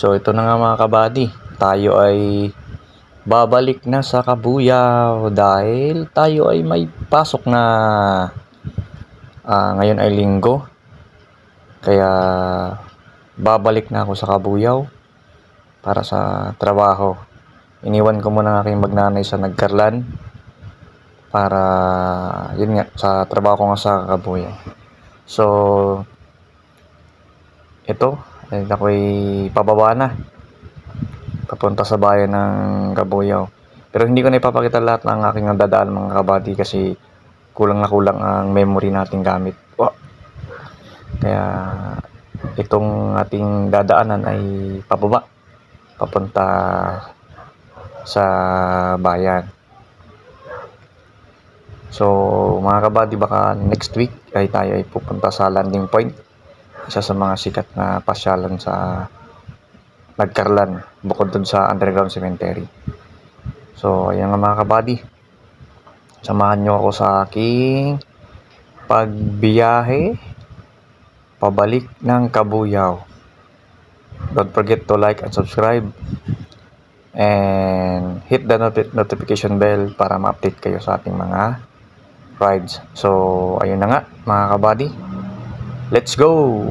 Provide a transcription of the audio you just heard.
So ito na nga mga kabady, tayo ay babalik na sa Kabuyao dahil tayo ay may pasok na ngayon ay linggo. Kaya babalik na ako sa Kabuyao para sa trabaho. Iniwan ko muna ang aking magnanay sa Nagkarlan para yun nga sa trabaho ko nga sa Kabuyao. So ito ay ako'y pababa na papunta sa bayan ng Kabuyao. Pero hindi ko na ipapakita lahat ng aking nadadaan mga kabady kasi kulang na kulang ang memory nating gamit. Kaya itong ating dadaanan ay pababa papunta sa bayan. So mga kabady, baka next week ay tayo ay pupunta sa Landing Point, isa sa mga sikat na pasyalan sa Nagkarlan bukod dun sa underground cemetery. So ayan nga mga kabady, samahan nyo ako sa aking pagbiyahe pabalik ng Kabuyao. Don't forget to like and subscribe and hit the notification bell para ma-update kayo sa ating mga rides. So ayun na nga mga kabady, let's go!